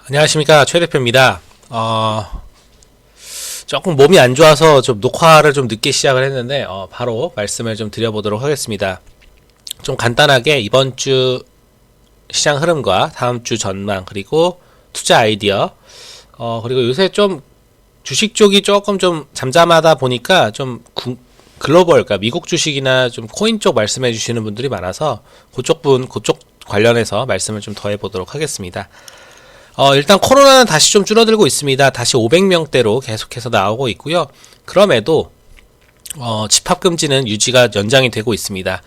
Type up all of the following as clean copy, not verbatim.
안녕하십니까, 최 대표입니다. 조금 몸이 안 좋아서 좀 녹화를 좀 늦게 시작을 했는데 바로 말씀을 좀 드려보도록 하겠습니다. 좀 간단하게 이번 주 시장 흐름과 다음 주 전망, 그리고 투자 아이디어, 그리고 요새 좀 주식 쪽이 조금 좀 잠잠하다 보니까 좀 글로벌, 그러니까 미국 주식이나 좀 코인 쪽 말씀해 주시는 분들이 많아서 그쪽 관련해서 말씀을 좀 더 해보도록 하겠습니다. 일단 코로나는 다시 좀 줄어들고 있습니다. 다시 500명대로 계속해서 나오고 있고요. 그럼에도 집합금지는 유지가 연장이 되고 있습니다.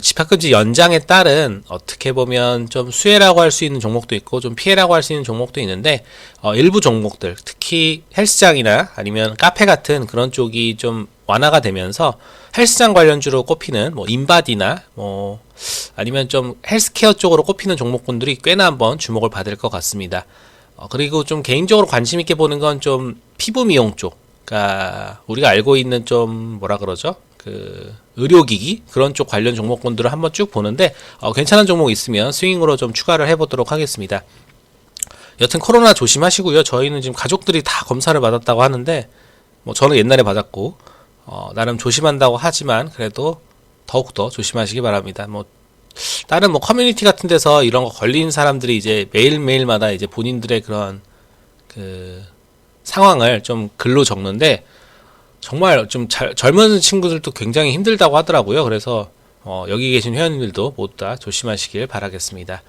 집합금지 연장에 따른 어떻게 보면 좀 수혜라고 할 수 있는 종목도 있고 좀 피해라고 할 수 있는 종목도 있는데 일부 종목들, 특히 헬스장이나 아니면 카페 같은 그런 쪽이 좀 완화가 되면서 헬스장 관련주로 꼽히는 뭐 인바디나 뭐 아니면 좀 헬스케어 쪽으로 꼽히는 종목군들이 꽤나 한번 주목을 받을 것 같습니다. 그리고 좀 개인적으로 관심 있게 보는 건 좀 피부 미용 쪽, 그러니까 우리가 알고 있는 좀 뭐라 그러죠? 그 의료기기 그런 쪽 관련 종목군들을 한번 쭉 보는데 괜찮은 종목 있으면 스윙으로 좀 추가를 해보도록 하겠습니다. 여튼 코로나 조심하시고요. 저희는 지금 가족들이 다 검사를 받았다고 하는데 뭐 저는 옛날에 받았고 나름 조심한다고 하지만 그래도 더욱더 조심하시기 바랍니다. 뭐 다른 뭐 커뮤니티 같은 데서 이런 거 걸린 사람들이 이제 매일매일마다 이제 본인들의 그런 그 상황을 좀 글로 적는데 정말 좀 젊은 친구들도 굉장히 힘들다고 하더라고요. 그래서 여기 계신 회원님들도 모두 다 조심하시길 바라겠습니다.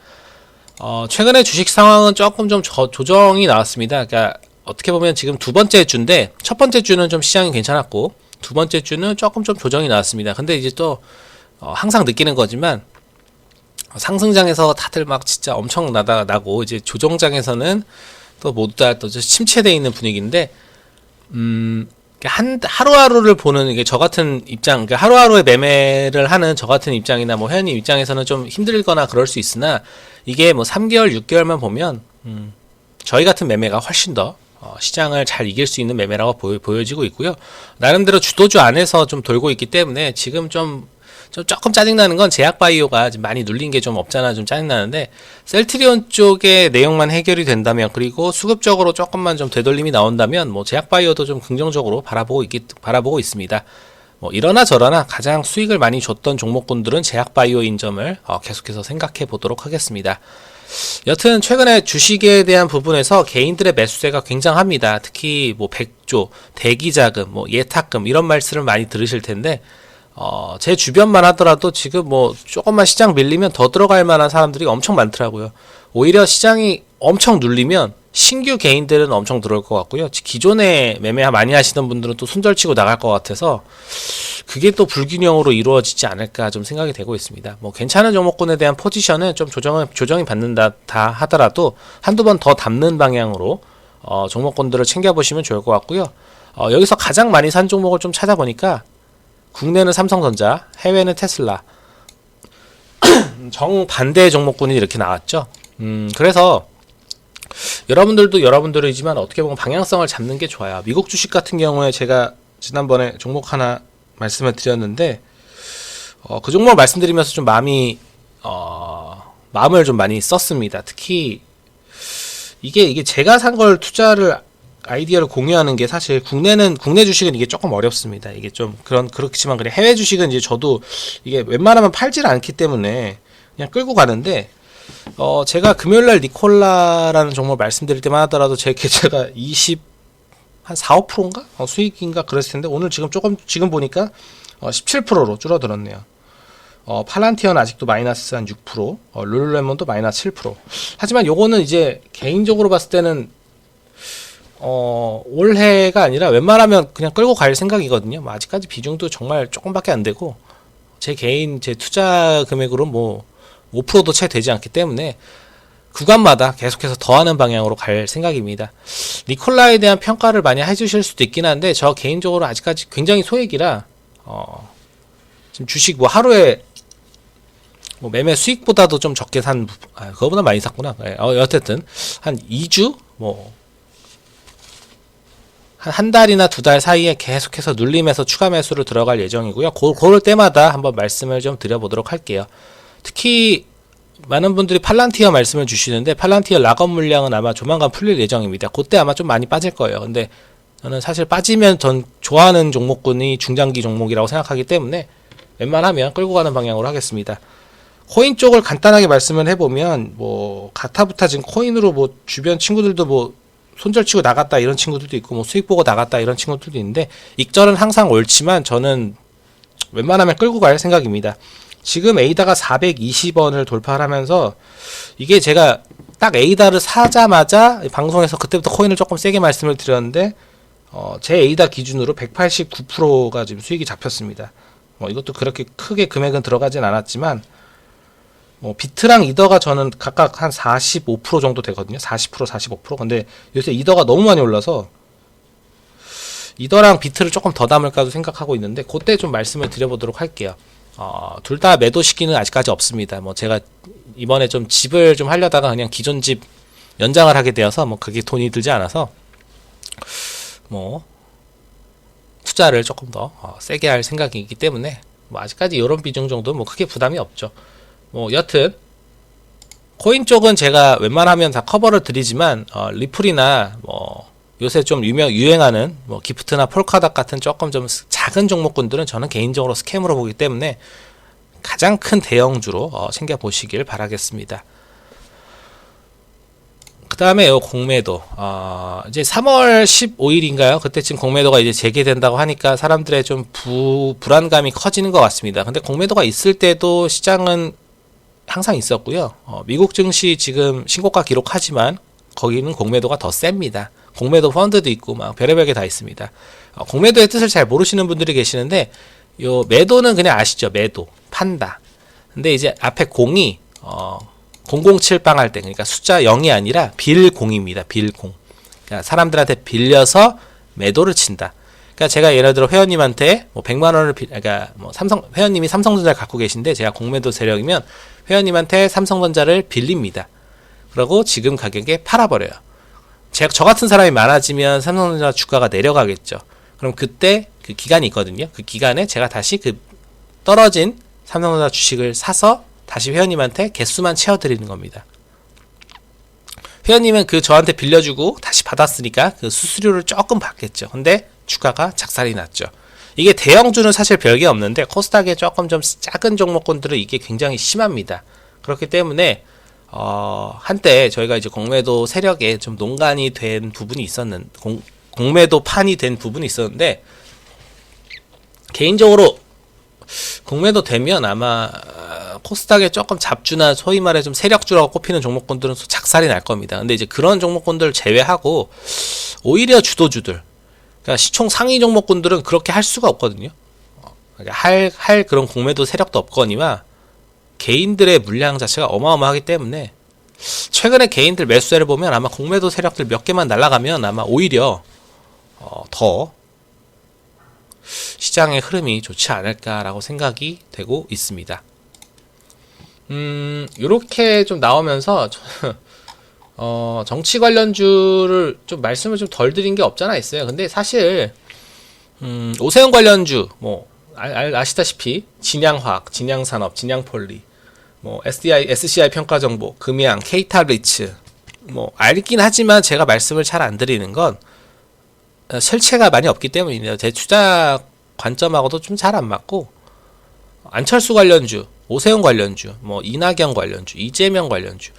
최근에 주식 상황은 조금 좀 조정이 나왔습니다. 그러니까 어떻게 보면 지금 두 번째 주인데 첫 번째 주는 좀 시장이 괜찮았고 두 번째 주는 조금 좀 조정이 나왔습니다. 근데 이제 또 항상 느끼는 거지만 상승장에서 다들 막 진짜 엄청 나고 이제 조정장에서는 또 모두 다 또 침체되어 있는 분위기인데 하루하루를 보는 이게 저 같은 입장, 그러니까 하루하루의 매매를 하는 저 같은 입장이나 뭐 회원님 입장에서는 좀 힘들거나 그럴 수 있으나 이게 뭐 3개월, 6개월만 보면 저희 같은 매매가 훨씬 더 시장을 잘 이길 수 있는 매매라고 보여지고 있고요. 나름대로 주도주 안에서 좀 돌고 있기 때문에 지금 좀 조금 짜증나는 건 제약바이오가 많이 눌린 게 좀 없잖아. 좀 짜증나는데 셀트리온 쪽의 내용만 해결이 된다면 그리고 수급적으로 조금만 좀 되돌림이 나온다면 뭐 제약바이오도 좀 긍정적으로 바라보고 있습니다. 뭐 이러나 저러나 가장 수익을 많이 줬던 종목군들은 제약바이오인 점을 계속해서 생각해 보도록 하겠습니다. 여튼 최근에 주식에 대한 부분에서 개인들의 매수세가 굉장합니다. 특히 뭐 백조, 대기자금, 뭐 예탁금 이런 말씀을 많이 들으실 텐데 제 주변만 하더라도 지금 뭐 조금만 시장 밀리면 더 들어갈 만한 사람들이 엄청 많더라고요. 오히려 시장이 엄청 눌리면 신규 개인들은 엄청 들어올 것 같고요. 기존에 매매 많이 하시던 분들은 또 손절치고 나갈 것 같아서 그게 또 불균형으로 이루어지지 않을까 좀 생각이 되고 있습니다. 뭐 괜찮은 종목군에 대한 포지션은 좀 조정이 받는다 하더라도 한두 번 더 담는 방향으로 종목군들을 챙겨보시면 좋을 것 같고요. 여기서 가장 많이 산 종목을 좀 찾아보니까 국내는 삼성전자, 해외는 테슬라, 정반대의 종목군이 이렇게 나왔죠. 그래서 여러분들도 여러분들이지만 어떻게 보면 방향성을 잡는 게 좋아요. 미국 주식 같은 경우에 제가 지난번에 종목 하나 말씀을 드렸는데 그 종목을 말씀드리면서 좀 마음을 좀 많이 썼습니다. 특히 이게 제가 산 걸 투자를 아이디어를 공유하는 게 사실 국내 주식은 이게 조금 어렵습니다. 이게 좀 그렇지만 그래 해외 주식은 이제 저도 이게 웬만하면 팔질 않기 때문에 그냥 끌고 가는데 제가 금요일날 니콜라라는 종목을 말씀드릴 때만 하더라도 제 계좌가 한 4, 5%인가? 수익인가 그랬을 텐데 오늘 지금 보니까 17%로 줄어들었네요. 팔란티어는 아직도 마이너스 한 6%, 룰루레몬도 마이너스 7%. 하지만 요거는 이제 개인적으로 봤을 때는 올해가 아니라 웬만하면 그냥 끌고 갈 생각이거든요. 뭐 아직까지 비중도 정말 조금밖에 안 되고 제 투자 금액으로 뭐 5%도 채 되지 않기 때문에 구간마다 계속해서 더하는 방향으로 갈 생각입니다. 니콜라에 대한 평가를 많이 해주실 수도 있긴 한데 저 개인적으로 아직까지 굉장히 소액이라 지금 주식 뭐 하루에 뭐 매매 수익보다도 좀 적게 그거보다 많이 샀구나. 어쨌든 한 2주 뭐 한 달이나 두 달 사이에 계속해서 눌림에서 추가 매수를 들어갈 예정이고요. 그럴 때마다 한번 말씀을 좀 드려보도록 할게요. 특히 많은 분들이 팔란티어 말씀을 주시는데 팔란티어 락업 물량은 아마 조만간 풀릴 예정입니다. 그때 아마 좀 많이 빠질 거예요. 근데 저는 사실 빠지면 전 좋아하는 종목군이 중장기 종목이라고 생각하기 때문에 웬만하면 끌고 가는 방향으로 하겠습니다. 코인 쪽을 간단하게 말씀을 해보면 뭐 가타부타 지금 코인으로 뭐 주변 친구들도 뭐 손절치고 나갔다 이런 친구들도 있고 뭐 수익 보고 나갔다 이런 친구들도 있는데 익절은 항상 옳지만 저는 웬만하면 끌고 갈 생각입니다. 지금 에이다가 420원을 돌파를 하면서 이게 제가 딱 에이다를 사자마자 방송에서 그때부터 코인을 조금 세게 말씀을 드렸는데 제 에이다 기준으로 189%가 지금 수익이 잡혔습니다. 이것도 그렇게 크게 금액은 들어가진 않았지만 비트랑 이더가 저는 각각 한 45% 정도 되거든요. 40%, 45%. 근데 요새 이더가 너무 많이 올라서 이더랑 비트를 조금 더 담을까도 생각하고 있는데 그때 좀 말씀을 드려보도록 할게요. 둘 다 매도 시기는 아직까지 없습니다. 제가 이번에 좀 집을 좀 하려다가 그냥 기존 집 연장을 하게 되어서 그게 돈이 들지 않아서 투자를 조금 더 세게 할 생각이기 때문에 아직까지 이런 비중 정도는 크게 부담이 없죠. 여튼 코인 쪽은 제가 웬만하면 다 커버를 드리지만 리플이나 요새 좀 유행하는 기프트나 폴카닥 같은 조금 좀 작은 종목군들은 저는 개인적으로 스캠으로 보기 때문에 가장 큰 대형주로 챙겨 보시길 바라겠습니다. 그 다음에 공매도 이제 3월 15일인가요? 그때쯤 공매도가 이제 재개된다고 하니까 사람들의 좀 불안감이 커지는 것 같습니다. 근데 공매도가 있을 때도 시장은 항상 있었고요. 미국 증시 지금 신고가 기록하지만 거기는 공매도가 더 셉니다. 공매도 펀드도 있고 별의별 게 다 있습니다. 공매도의 뜻을 잘 모르시는 분들이 계시는데 요 매도는 그냥 아시죠? 매도, 판다. 근데 이제 앞에 공이 007빵 할 때 그러니까 숫자 0이 아니라 빌공입니다. 빌공. 그러니까 사람들한테 빌려서 매도를 친다. 그러니까 제가 예를 들어 회원님한테 100만 원을 그러니까 회원님이 삼성전자를 갖고 계신데 제가 공매도 세력이면 회원님한테 삼성전자를 빌립니다. 그리고 지금 가격에 팔아버려요. 저 같은 사람이 많아지면 삼성전자 주가가 내려가겠죠. 그럼 그때 그 기간이 있거든요. 그 기간에 제가 다시 그 떨어진 삼성전자 주식을 사서 다시 회원님한테 개수만 채워드리는 겁니다. 회원님은 그 저한테 빌려주고 다시 받았으니까 그 수수료를 조금 받겠죠. 근데 주가가 작살이 났죠. 이게 대형주는 사실 별게 없는데 코스닥의 조금 좀 작은 종목군들은 이게 굉장히 심합니다. 그렇기 때문에 한때 저희가 이제 공매도 세력에 좀 농간이 된 부분이 공매도 판이 된 부분이 있었는데 개인적으로 공매도 되면 아마 코스닥에 조금 잡주나 소위 말해 좀 세력주라고 꼽히는 종목군들은 작살이 날 겁니다. 근데 이제 그런 종목군들을 제외하고 오히려 주도주들, 그러니까 시총 상위 종목군들은 그렇게 할 수가 없거든요. 그러니까 할 그런 공매도 세력도 없거니와 개인들의 물량 자체가 어마어마하기 때문에 최근에 개인들 매수세를 보면 아마 공매도 세력들 몇 개만 날아가면 아마 오히려 더 시장의 흐름이 좋지 않을까라고 생각이 되고 있습니다. 요렇게 좀 나오면서 정치 관련주를 좀 말씀을 좀 덜 드린 게 없잖아 있어요. 근데 사실 오세훈 관련주 아시다시피 진양화학, 진양산업, 진양폴리, SCI 평가정보, 금양, K탑리츠 알긴 하지만 제가 말씀을 잘 안 드리는 건 실체가 많이 없기 때문입니다. 제 투자 관점하고도 좀 잘 안 맞고 안철수 관련주, 오세훈 관련주, 이낙연 관련주, 이재명 관련주,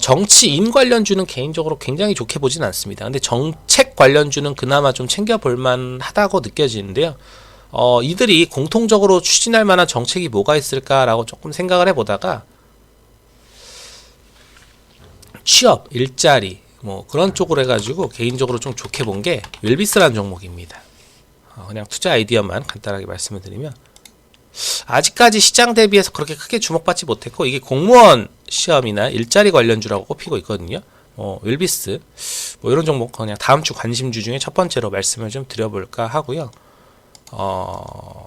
정치인 관련주는 개인적으로 굉장히 좋게 보진 않습니다. 근데 정책 관련주는 그나마 좀 챙겨볼 만하다고 느껴지는데요. 이들이 공통적으로 추진할 만한 정책이 뭐가 있을까라고 조금 생각을 해보다가 취업, 일자리 그런 쪽으로 해가지고 개인적으로 좀 좋게 본 게 웰비스라는 종목입니다. 그냥 투자 아이디어만 간단하게 말씀을 드리면 아직까지 시장 대비해서 그렇게 크게 주목받지 못했고 이게 공무원 시험이나 일자리 관련주라고 꼽히고 있거든요. 웰비스 이런 종목 그냥 다음 주 관심주 중에 첫 번째로 말씀을 좀 드려볼까 하고요.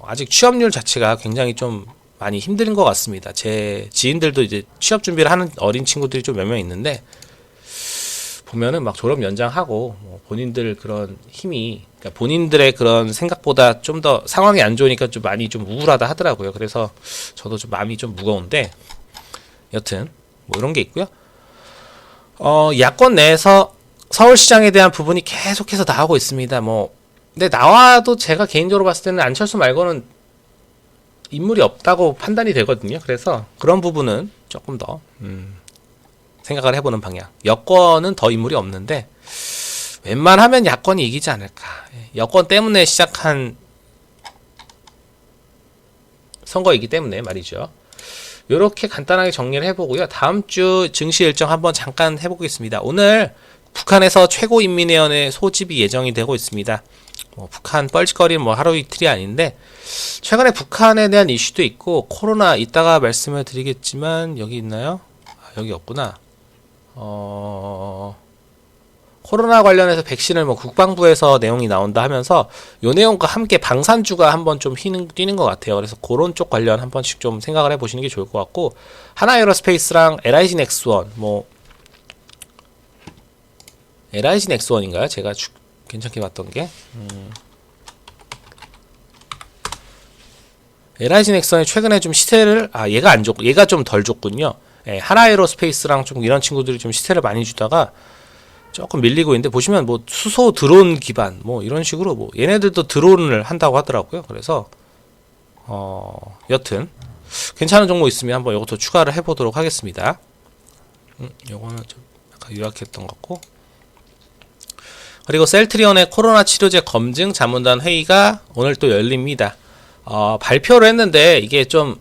아직 취업률 자체가 굉장히 좀 많이 힘든 것 같습니다. 제 지인들도 이제 취업 준비를 하는 어린 친구들이 좀 몇 명 있는데 보면은 막 졸업 연장하고 본인들 그런 힘이 그러니까 본인들의 그런 생각보다 좀 더 상황이 안 좋으니까 좀 많이 좀 우울하다 하더라고요. 그래서 저도 좀 마음이 좀 무거운데 여튼 뭐 이런 게 있고요. 야권 내에서 서울시장에 대한 부분이 계속해서 나오고 있습니다. 뭐 근데 나와도 제가 개인적으로 봤을 때는 안철수 말고는 인물이 없다고 판단이 되거든요. 그래서 그런 부분은 조금 더 생각을 해보는 방향. 여권은 더 인물이 없는데 웬만하면 야권이 이기지 않을까. 여권 때문에 시작한 선거이기 때문에 말이죠. 이렇게 간단하게 정리를 해보고요. 다음 주 증시 일정 한번 잠깐 해보겠습니다. 오늘 북한에서 최고인민회의원회 소집이 예정이 되고 있습니다. 북한 뻘짓거리는 뭐 하루 이틀이 아닌데 최근에 북한에 대한 이슈도 있고 코로나 이따가 말씀을 드리겠지만 여기 있나요? 여기 없구나. 코로나 관련해서 백신을 뭐 국방부에서 내용이 나온다 하면서 요 내용과 함께 방산주가 한번 좀 뛰는 것 같아요. 그래서 그런 쪽 관련 한 번씩 좀 생각을 해보시는 게 좋을 것 같고 하나에어로스페이스랑 LIG 넥스원 뭐 LIG 넥스원인가요? 제가 괜찮게 봤던 게 LIG 넥스원이 최근에 좀 시세를 얘가 안 좋고 얘가 좀 덜 좋군요. 예, 하나에어로스페이스랑 좀 이런 친구들이 좀 시세를 많이 주다가 조금 밀리고 있는데 보시면 뭐 수소 드론 기반 뭐 이런 식으로 뭐 얘네들도 드론을 한다고 하더라고요. 그래서 여튼 괜찮은 종목 있으면 한번 이것도 추가를 해보도록 하겠습니다. 요거는 좀 약간 유약했던 것 같고 그리고 셀트리온의 코로나 치료제 검증 자문단 회의가 오늘 또 열립니다. 발표를 했는데 이게 좀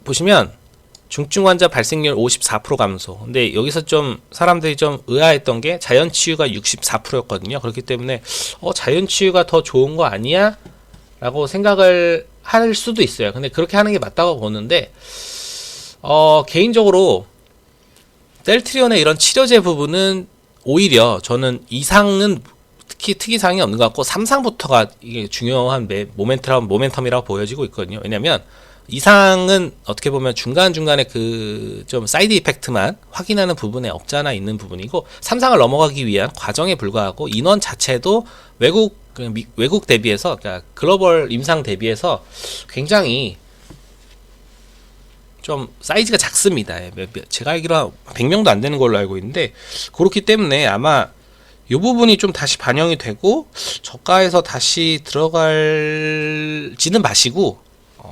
보시면 중증 환자 발생률 54% 감소. 근데 여기서 좀 사람들이 좀 의아했던 게 자연 치유가 64%였거든요. 그렇기 때문에 자연 치유가 더 좋은 거 아니야? 라고 생각을 할 수도 있어요. 근데 그렇게 하는 게 맞다고 보는데 개인적으로 셀트리온의 이런 치료제 부분은 오히려 저는 이상은 특히 특이사항이 없는 것 같고 3상부터가 이게 중요한 모멘텀이라고 보여지고 있거든요. 왜냐면 이상은 어떻게 보면 중간중간에 그 좀 사이드 이펙트만 확인하는 부분에 없잖아 있는 부분이고 3상을 넘어가기 위한 과정에 불과하고 인원 자체도 외국 대비해서 그러니까 글로벌 임상 대비해서 굉장히 좀 사이즈가 작습니다. 제가 알기로 100명도 안 되는 걸로 알고 있는데 그렇기 때문에 아마 이 부분이 좀 다시 반영이 되고 저가에서 다시 들어갈지는 마시고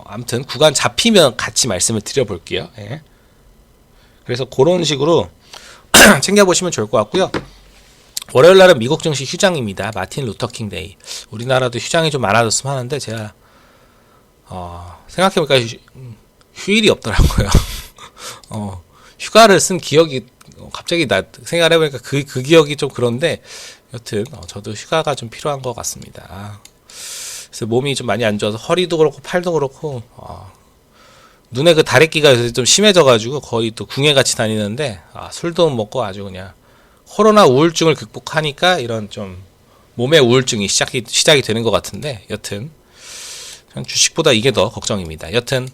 아무튼 구간 잡히면 같이 말씀을 드려볼게요. 예. 그래서 그런 식으로 챙겨보시면 좋을 것 같고요. 월요일 날은 미국 증시 휴장입니다. 마틴 루터킹 데이. 우리나라도 휴장이 좀 많아졌으면 하는데 제가 생각해보니까 휴일이 없더라고요. 휴가를 쓴 기억이 갑자기 생각을 해보니까 그 기억이 좀 그런데 여튼 저도 휴가가 좀 필요한 것 같습니다. 그래서 몸이 좀 많이 안 좋아서 허리도 그렇고 팔도 그렇고 눈에 그 다래끼가 요새 좀 심해져가지고 거의 또 궁예같이 다니는데 술도 못 먹고 아주 그냥 코로나 우울증을 극복하니까 이런 좀 몸의 우울증이 시작이 되는 것 같은데 여튼 그냥 주식보다 이게 더 걱정입니다. 여튼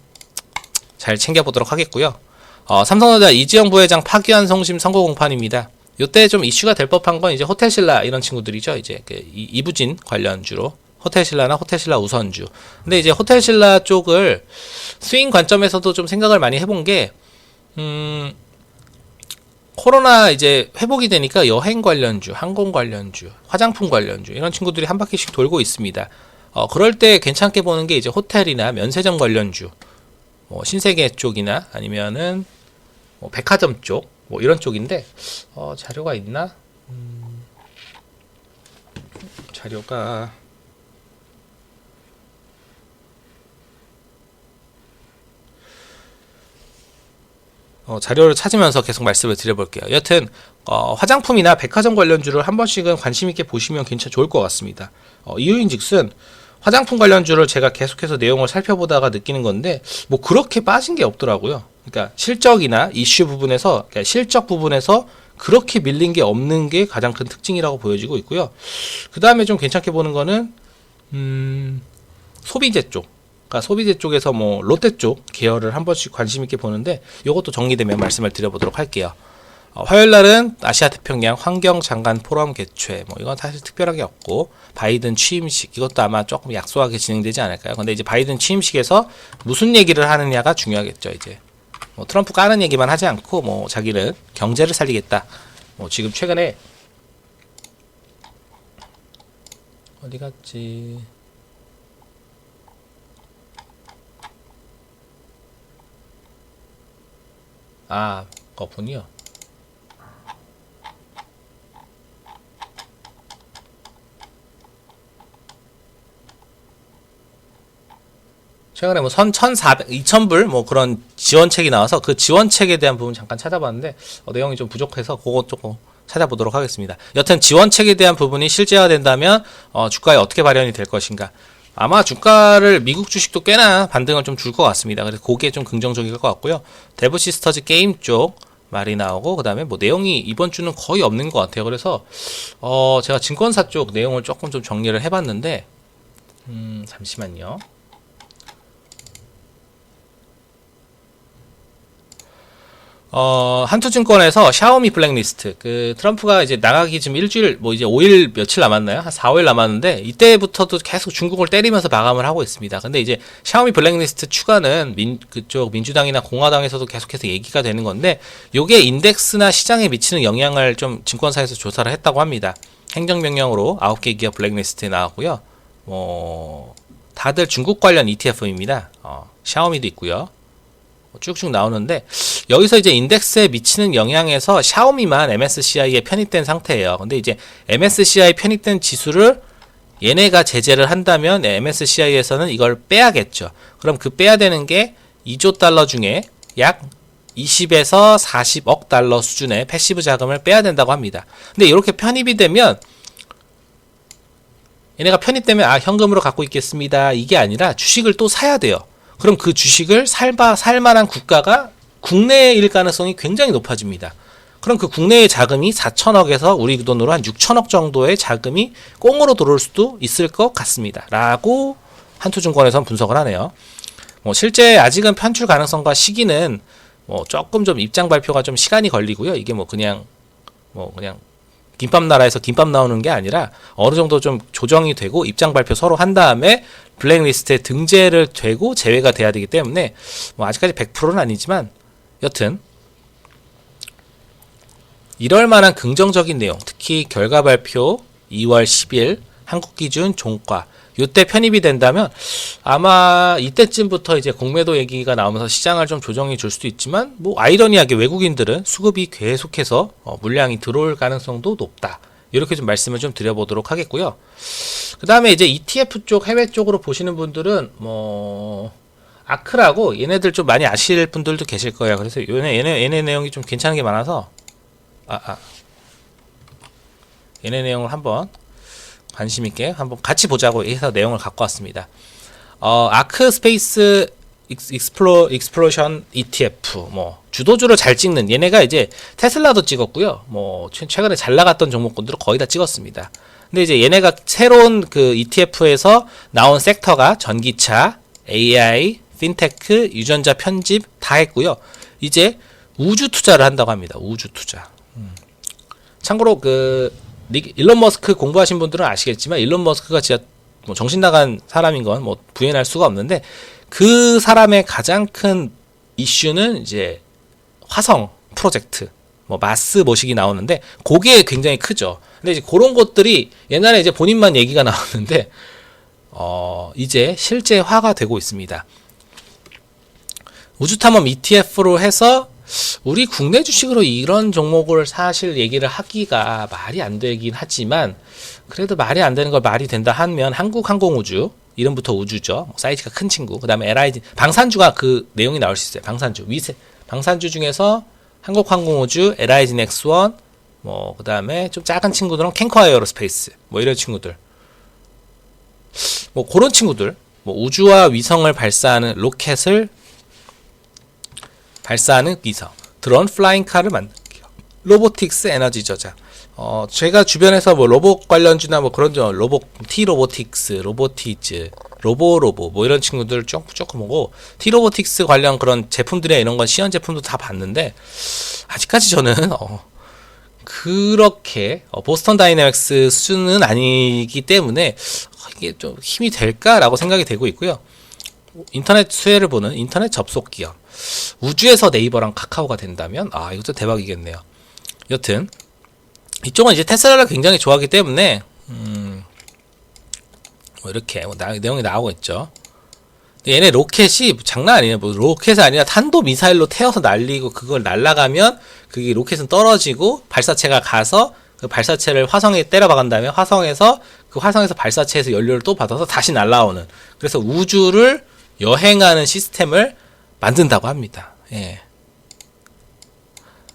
잘 챙겨보도록 하겠고요. 삼성전자 이지영 부회장 파기환 성심 선고 공판입니다. 요때 좀 이슈가 될 법한 건 이제 호텔신라 이런 친구들이죠. 이제 이부진 관련주로 호텔신라나 호텔신라 우선주. 근데 이제 호텔신라 쪽을 스윙 관점에서도 좀 생각을 많이 해본 게 코로나 이제 회복이 되니까 여행 관련주, 항공 관련주, 화장품 관련주 이런 친구들이 한 바퀴씩 돌고 있습니다. 그럴 때 괜찮게 보는 게 이제 호텔이나 면세점 관련주, 뭐 신세계 쪽이나 아니면은 뭐 백화점 쪽, 뭐 이런 쪽인데 자료가 있나? 자료가 자료를 찾으면서 계속 말씀을 드려볼게요. 여튼 화장품이나 백화점 관련주를 한 번씩은 관심 있게 보시면 괜찮 좋을 것 같습니다. 이유인즉슨 화장품 관련주를 제가 계속해서 내용을 살펴보다가 느끼는 건데 뭐 그렇게 빠진 게 없더라고요. 그러니까 실적이나 이슈 부분에서 그러니까 실적 부분에서 그렇게 밀린 게 없는 게 가장 큰 특징이라고 보여지고 있고요. 그 다음에 좀 괜찮게 보는 거는 소비재 쪽. 그러니까 소비재 쪽에서 뭐 롯데 쪽 계열을 한 번씩 관심 있게 보는데 이것도 정리되면 말씀을 드려보도록 할게요. 화요일 날은 아시아 태평양 환경 장관 포럼 개최 뭐 이건 사실 특별하게 없고 바이든 취임식 이것도 아마 조금 약소하게 진행되지 않을까요? 근데 이제 바이든 취임식에서 무슨 얘기를 하느냐가 중요하겠죠. 이제 뭐 트럼프 까는 얘기만 하지 않고 뭐 자기는 경제를 살리겠다. 뭐 지금 최근에 어디 갔지? 아, 거군요. 최근에 뭐 1,400, 2,000불 뭐 그런 지원책이 나와서 그 지원책에 대한 부분 잠깐 찾아봤는데 내용이 좀 부족해서 그거 조금 찾아보도록 하겠습니다. 여튼 지원책에 대한 부분이 실제화된다면 주가에 어떻게 발현이 될 것인가. 아마 주가를 미국 주식도 꽤나 반등을 좀 줄 것 같습니다. 그래서 그게 좀 긍정적일 것 같고요. 데브 시스터즈 게임 쪽 말이 나오고, 그 다음에 뭐 내용이 이번 주는 거의 없는 것 같아요. 그래서 제가 증권사 쪽 내용을 조금 좀 정리를 해봤는데 잠시만요. 한투증권에서 샤오미 블랙리스트, 그 트럼프가 이제 나가기 지금 일주일, 뭐 이제 5일 며칠 남았나요? 한 4, 5일 남았는데 이때부터도 계속 중국을 때리면서 마감을 하고 있습니다. 근데 이제 샤오미 블랙리스트 추가는 그쪽 민주당이나 공화당에서도 계속해서 얘기가 되는 건데, 요게 인덱스나 시장에 미치는 영향을 좀 증권사에서 조사를 했다고 합니다. 행정명령으로 9개 기업 블랙리스트에 나왔고요. 다들 중국 관련 ETF입니다. 샤오미도 있고요. 쭉쭉 나오는데, 여기서 이제 인덱스에 미치는 영향에서 샤오미만 MSCI에 편입된 상태예요. 근데 이제 MSCI 편입된 지수를 얘네가 제재를 한다면 MSCI에서는 이걸 빼야겠죠. 그럼 그 빼야 되는 게 2조 달러 중에 약 20에서 40억 달러 수준의 패시브 자금을 빼야 된다고 합니다. 근데 이렇게 편입이 되면, 얘네가 편입되면 현금으로 갖고 있겠습니다, 이게 아니라 주식을 또 사야 돼요. 그럼 그 주식을 살 만한 국가가 국내일 가능성이 굉장히 높아집니다. 그럼 그 국내의 자금이 4천억에서 우리 돈으로 한 6천억 정도의 자금이 꽁으로 들어올 수도 있을 것 같습니다. 라고 한투증권에서는 분석을 하네요. 실제 아직은 편출 가능성과 시기는 조금 좀 입장 발표가 좀 시간이 걸리고요. 이게 그냥 김밥 나라에서 김밥 나오는 게 아니라 어느 정도 좀 조정이 되고 입장 발표 서로 한 다음에 블랙리스트에 등재를 되고 제외가 돼야 되기 때문에 아직까지 100%는 아니지만, 여튼 이럴 만한 긍정적인 내용, 특히 결과 발표 2월 10일 한국 기준 종가 요때 편입이 된다면 아마 이때쯤부터 이제 공매도 얘기가 나오면서 시장을 좀 조정해 줄 수도 있지만, 아이러니하게 외국인들은 수급이 계속해서 물량이 들어올 가능성도 높다. 이렇게 좀 말씀을 좀 드려보도록 하겠고요. 그 다음에 이제 ETF 쪽, 해외 쪽으로 보시는 분들은 아크라고 얘네들 좀 많이 아실 분들도 계실 거예요. 그래서 얘네 내용이 좀 괜찮은 게 많아서 얘네 내용을 한번 관심 있게 한번 같이 보자고 해서 내용을 갖고 왔습니다. 아크 스페이스 익스플로션 ETF, 주도주를 잘 찍는, 얘네가 이제 테슬라도 찍었고요. 최근에 잘 나갔던 종목군들을 거의 다 찍었습니다. 근데 이제 얘네가 새로운 그 ETF에서 나온 섹터가 전기차, AI, 핀테크, 유전자 편집 다 했고요. 이제 우주 투자를 한다고 합니다. 우주 투자. 참고로 일론 머스크 공부하신 분들은 아시겠지만, 일론 머스크가 진짜 정신 나간 사람인 건 부인할 수가 없는데, 그 사람의 가장 큰 이슈는 이제 화성 프로젝트, 마스 모식이 나오는데, 그게 굉장히 크죠. 근데 이제 그런 것들이 옛날에 이제 본인만 얘기가 나왔는데, 이제 실제화가 되고 있습니다. 우주탐험 ETF로 해서 우리 국내 주식으로 이런 종목을 사실 얘기를 하기가 말이 안 되긴 하지만, 그래도 말이 안 되는 걸 말이 된다 하면 한국항공우주, 이름부터 우주죠. 사이즈가 큰 친구. 그 다음에 LIG, 방산주가 그 내용이 나올 수 있어요. 방산주 중에서 한국항공우주, LIG 넥스원, 그 다음에 좀 작은 친구들은 캔커 에어로스페이스, 이런 친구들. 그런 친구들. 우주와 위성을 발사하는 로켓을 발사하는 위성, 드론 플라잉카를 만들기요. 로보틱스 에너지 저장. 제가 주변에서 로봇 관련주나 그런 T-로보틱스, 로보티즈, 로보 이런 친구들 조금 보고, T-로보틱스 관련 그런 제품들이나 이런 건 시연 제품도 다 봤는데, 아직까지 저는 그렇게 보스턴 다이내믹스 수준은 아니기 때문에 이게 좀 힘이 될까라고 생각이 되고 있고요. 인터넷 수혜를 보는 인터넷 접속 기업. 우주에서 네이버랑 카카오가 된다면 이것도 대박이겠네요. 여튼 이쪽은 이제 테슬라를 굉장히 좋아하기 때문에 뭐 이렇게 내용이 나오고 있죠. 얘네 로켓이 장난 아니에요. 뭐 로켓이 아니라 탄도 미사일로 태워서 날리고 그걸 날아가면 그게 로켓은 떨어지고 발사체가 가서 그 발사체를 화성에 때려 박은 다음에 화성에서 발사체에서 연료를 또 받아서 다시 날아오는, 그래서 우주를 여행하는 시스템을 만든다고 합니다. 예.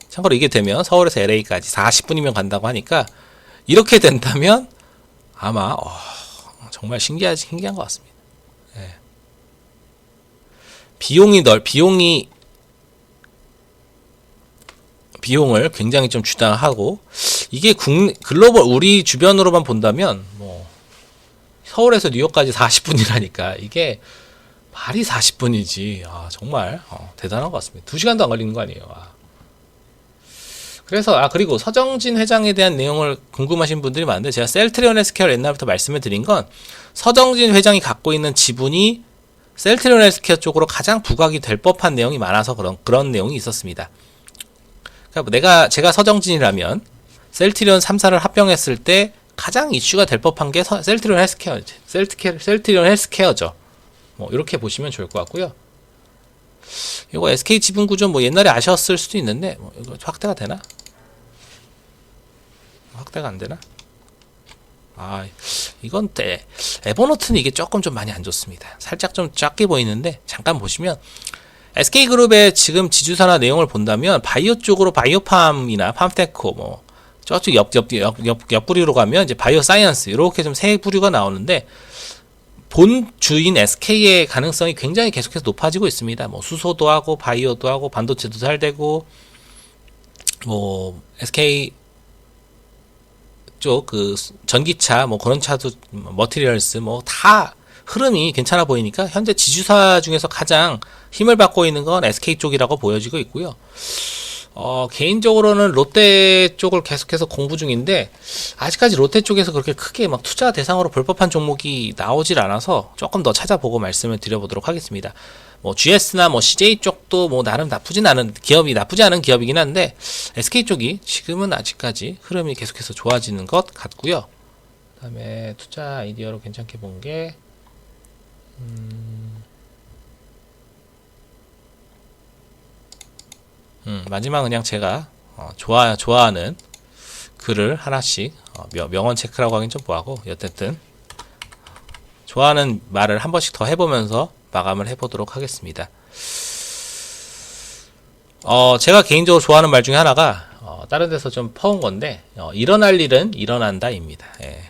참고로 이게 되면 서울에서 LA까지 40분이면 간다고 하니까 이렇게 된다면 아마 정말 신기한 것 같습니다. 예. 비용을 굉장히 좀 주장하고, 이게 글로벌 우리 주변으로만 본다면 뭐 서울에서 뉴욕까지 40분이라니까 이게 말이 40분이지. 정말 대단한 것 같습니다. 2시간도 안 걸리는 거 아니에요. 그래서 그리고 서정진 회장에 대한 내용을 궁금하신 분들이 많은데, 제가 셀트리온 헬스케어를 옛날부터 말씀을 드린 건 서정진 회장이 갖고 있는 지분이 셀트리온 헬스케어 쪽으로 가장 부각이 될 법한 내용이 많아서 그런 내용이 있었습니다. 그러니까 제가 서정진이라면 셀트리온 3사를 합병했을 때 가장 이슈가 될 법한 게 셀트리온 헬스케어죠. 뭐 이렇게 보시면 좋을 것 같고요. 이거 SK 지분 구조 뭐 옛날에 아셨을 수도 있는데 이거 확대가 되나? 확대가 안 되나? 이건 에버노트는 이게 조금 좀 많이 안 좋습니다. 살짝 좀 작게 보이는데 잠깐 보시면 SK그룹의 지금 지주사나 내용을 본다면 바이오 쪽으로 바이오팜이나 팜테코 뭐 저쪽 옆부류로 가면 이제 바이오 사이언스 이렇게 좀 세 부류가 나오는데, 본 주인 SK의 가능성이 굉장히 계속해서 높아지고 있습니다. 뭐 수소도 하고 바이오도 하고 반도체도 잘 되고, 뭐 SK 쪽 그 전기차 뭐 그런 차도 머티리얼스 뭐 다 흐름이 괜찮아 보이니까 현재 지주사 중에서 가장 힘을 받고 있는 건 SK 쪽이라고 보여지고 있고요. 개인적으로는 롯데 쪽을 계속해서 공부 중인데 아직까지 롯데 쪽에서 그렇게 크게 막 투자 대상으로 볼 법한 종목이 나오질 않아서 조금 더 찾아보고 말씀을 드려보도록 하겠습니다. 뭐 GS나 뭐 CJ 쪽도 뭐 나름 나쁘지 않은 기업이긴 한데 SK 쪽이 지금은 아직까지 흐름이 계속해서 좋아지는 것 같고요. 그다음에 투자 아이디어로 괜찮게 본 게 마지막 그냥 제가 좋아하는 글을 하나씩 명언 체크라고 하긴 좀 뭐하고, 여튼 좋아하는 말을 한 번씩 더 해보면서 마감을 해보도록 하겠습니다. 제가 개인적으로 좋아하는 말 중에 하나가 다른 데서 좀 퍼온 건데, 일어날 일은 일어난다입니다. 예.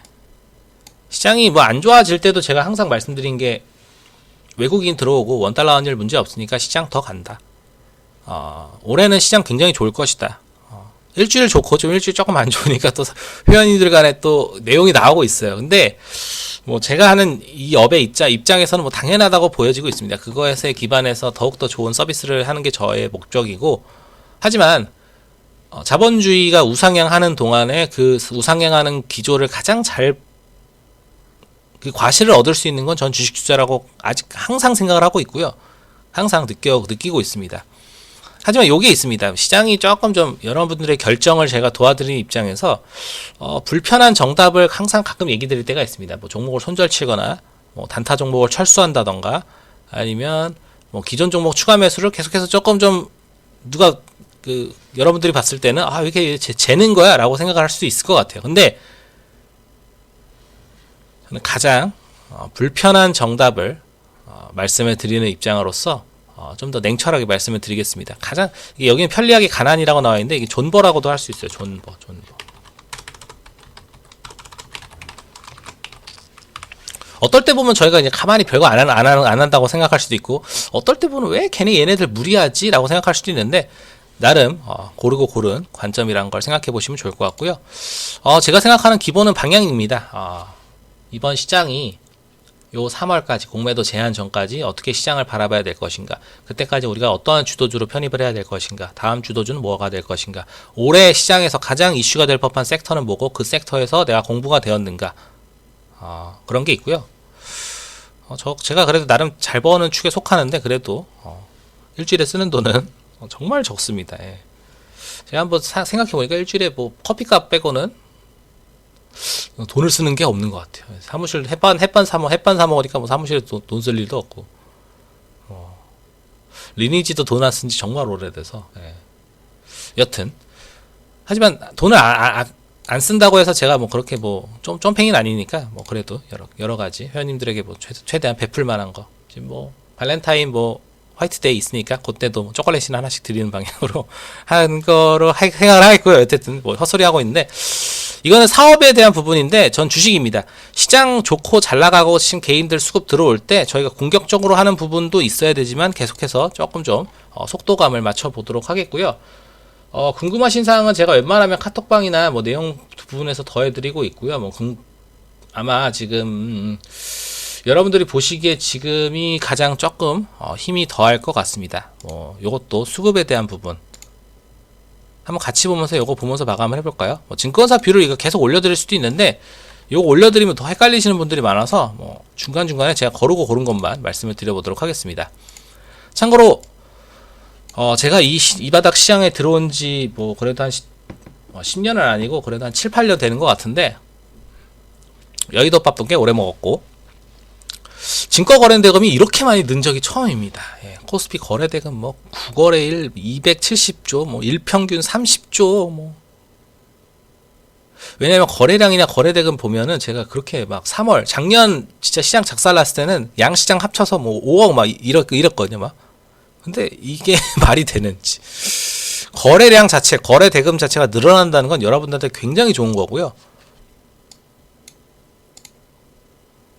시장이 뭐 안 좋아질 때도 제가 항상 말씀드린 게, 외국인 들어오고 원달러 환율 문제 없으니까 시장 더 간다. 올해는 시장 굉장히 좋을 것이다. 일주일 좋고 좀 일주일 조금 안 좋으니까 또 회원님들 간에 또 내용이 나오고 있어요. 근데 뭐 제가 하는 이 업의 입장에서는 뭐 당연하다고 보여지고 있습니다. 그거에 기반해서 더욱더 좋은 서비스를 하는 게 저의 목적이고, 하지만 자본주의가 우상향하는 동안에 그 우상향하는 기조를 가장 잘 그 과실을 얻을 수 있는 건 전 주식 투자라고 아직 항상 생각을 하고 있고요. 항상 느끼고 있습니다. 하지만 요게 있습니다. 시장이 조금 좀 여러분들의 결정을 제가 도와드리는 입장에서 불편한 정답을 항상 가끔 얘기 드릴 때가 있습니다. 뭐 종목을 손절치거나 뭐 단타 종목을 철수한다던가, 아니면 뭐 기존 종목 추가 매수를 계속해서 조금 좀 누가 여러분들이 봤을 때는 왜 이렇게 재는 거야 라고 생각을 할 수도 있을 것 같아요. 근데 저는 가장 불편한 정답을 말씀을 드리는 입장으로서 좀 더 냉철하게 말씀을 드리겠습니다. 여기는 편리하게 가난이라고 나와 있는데, 이게 존버라고도 할 수 있어요. 존버. 어떨 때 보면 저희가 이제 가만히 별거 안 한다고 생각할 수도 있고, 어떨 때 보면 왜 얘네들 무리하지? 라고 생각할 수도 있는데, 나름 고르고 고른 관점이란 걸 생각해 보시면 좋을 것 같고요. 제가 생각하는 기본은 방향입니다. 이번 시장이 요 3월까지 공매도 제한 전까지 어떻게 시장을 바라봐야 될 것인가, 그때까지 우리가 어떠한 주도주로 편입을 해야 될 것인가, 다음 주도주는 뭐가 될 것인가, 올해 시장에서 가장 이슈가 될 법한 섹터는 뭐고 그 섹터에서 내가 공부가 되었는가, 그런 게 있고요. 제가 그래도 나름 잘 버는 축에 속하는데, 그래도 일주일에 쓰는 돈은 정말 적습니다. 예. 제가 한번 생각해보니까 일주일에 뭐 커피값 빼고는 돈을 쓰는 게 없는 것 같아요. 사무실 햇반 사 먹으니까 뭐 사무실에 돈 쓸 일도 없고, 리니지도 돈 안 쓴 지 정말 오래돼서, 예. 여튼 하지만 돈을 안 쓴다고 해서 제가 뭐 그렇게 뭐 쫌팽이는 아니니까 뭐 그래도 여러 가지 회원님들에게 뭐 최대한 베풀 만한 거, 지금 뭐 발렌타인 뭐 화이트데이 있으니까 그때도 뭐 초콜릿이나 하나씩 드리는 방향으로 한 거로 생각을 하겠고요. 어쨌든 뭐 헛소리 하고 있는데, 이거는 사업에 대한 부분인데 전 주식입니다. 시장 좋고 잘 나가고 지금 개인들 수급 들어올 때 저희가 공격적으로 하는 부분도 있어야 되지만 계속해서 조금 좀 속도감을 맞춰 보도록 하겠고요. 궁금하신 사항은 제가 웬만하면 카톡방이나 뭐 내용 부분에서 더해드리고 있고요. 뭐 아마 지금 여러분들이 보시기에 지금이 가장 조금 힘이 더할 것 같습니다. 요것도 수급에 대한 부분 한번 같이 보면서 요거 보면서 마감을 해볼까요? 증권사 뷰를 이거 계속 올려드릴 수도 있는데, 요거 올려드리면 더 헷갈리시는 분들이 많아서 중간중간에 제가 거르고 고른 것만 말씀을 드려보도록 하겠습니다. 참고로 제가 이 바닥 시장에 들어온 지 뭐 그래도 한 10년은 아니고 그래도 한 7, 8년 되는 것 같은데, 여의도 밥도 꽤 오래 먹었고, 증거 거래대금이 이렇게 많이 는 적이 처음입니다. 예, 코스피 거래대금 뭐 9거래일 270조, 뭐 일평균 30조, 뭐. 왜냐면 거래량이나 거래대금 보면은 제가 그렇게 막 3월 작년 진짜 시장 작살났을 때는 양시장 합쳐서 뭐 5억 막 이랬거든요, 막. 근데 이게 말이 되는지. 거래량 자체, 거래대금 자체가 늘어난다는 건 여러분들한테 굉장히 좋은 거고요.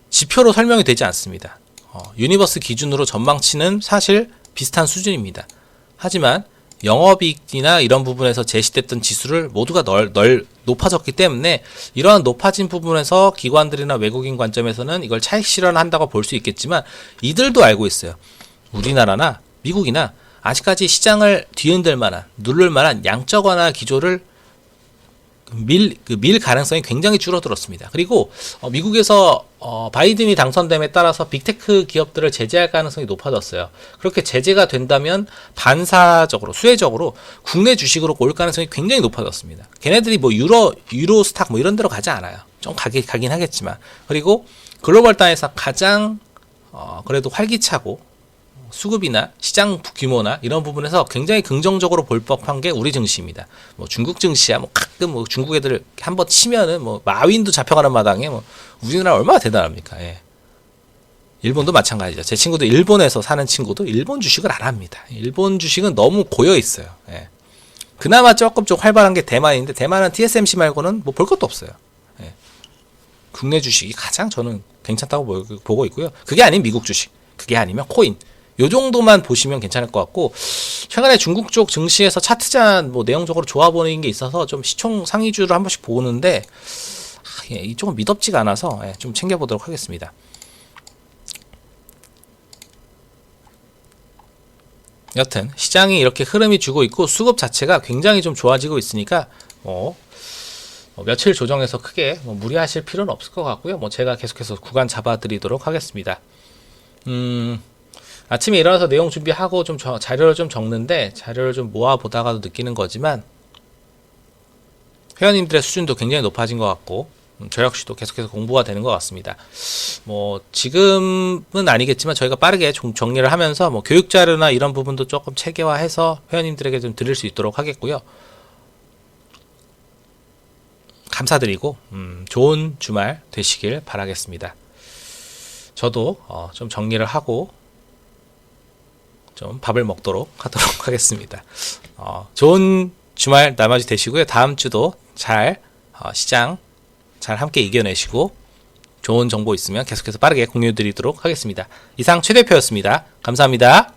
지표로 설명이 되지 않습니다. 유니버스 기준으로 전망치는 사실 비슷한 수준입니다. 하지만 영업이익이나 이런 부분에서 제시됐던 지수를 모두가 높아졌기 때문에 이러한 높아진 부분에서 기관들이나 외국인 관점에서는 이걸 차익 실현한다고 볼 수 있겠지만, 이들도 알고 있어요. 우리나라나 미국이나 아직까지 시장을 뒤흔들 만한, 누를 만한 양적 완화 기조를 밀 가능성이 굉장히 줄어들었습니다. 그리고 미국에서 바이든이 당선됨에 따라서 빅테크 기업들을 제재할 가능성이 높아졌어요. 그렇게 제재가 된다면 반사적으로, 수혜적으로 국내 주식으로 올 가능성이 굉장히 높아졌습니다. 걔네들이 뭐 유로스탁 뭐 이런 데로 가지 않아요. 좀 가긴 하겠지만. 그리고 글로벌 단에서 가장 그래도 활기차고 수급이나 시장 규모나 이런 부분에서 굉장히 긍정적으로 볼 법한 게 우리 증시입니다. 뭐 중국 증시야, 뭐 가끔 뭐 중국 애들 한번 치면은 뭐 마윈도 잡혀가는 마당에 뭐 우리나라 얼마나 대단합니까? 예. 일본도 마찬가지죠. 제 친구도 일본에서 사는 친구도 일본 주식을 안 합니다. 일본 주식은 너무 고여 있어요. 예. 그나마 조금 좀 활발한 게 대만인데, 대만은 TSMC 말고는 뭐 볼 것도 없어요. 예. 국내 주식이 가장 저는 괜찮다고 보고 있고요. 그게 아닌 미국 주식, 그게 아니면 코인. 요 정도만 보시면 괜찮을 것 같고, 최근에 중국 쪽 증시에서 차트잔 뭐 내용적으로 좋아 보이는 게 있어서 좀 시총 상위주를 한 번씩 보는데, 이쪽은 미덥지가 않아서 좀 챙겨보도록 하겠습니다. 여튼 시장이 이렇게 흐름이 주고 있고 수급 자체가 굉장히 좀 좋아지고 있으니까 며칠 조정해서 크게 무리하실 필요는 없을 것 같고요. 제가 계속해서 구간 잡아드리도록 하겠습니다. 아침에 일어나서 내용 준비하고 좀 자료를 좀 적는데, 자료를 좀 모아보다가도 느끼는 거지만 회원님들의 수준도 굉장히 높아진 것 같고, 저 역시도 계속해서 공부가 되는 것 같습니다. 지금은 아니겠지만 저희가 빠르게 정리를 하면서 교육 자료나 이런 부분도 조금 체계화해서 회원님들에게 좀 드릴 수 있도록 하겠고요. 감사드리고 좋은 주말 되시길 바라겠습니다. 저도 좀 정리를 하고 좀 밥을 먹도록 하도록 하겠습니다. 좋은 주말 나머지 되시고요. 다음 주도 잘 시장 잘 함께 이겨내시고 좋은 정보 있으면 계속해서 빠르게 공유드리도록 하겠습니다. 이상 최 대표였습니다. 감사합니다.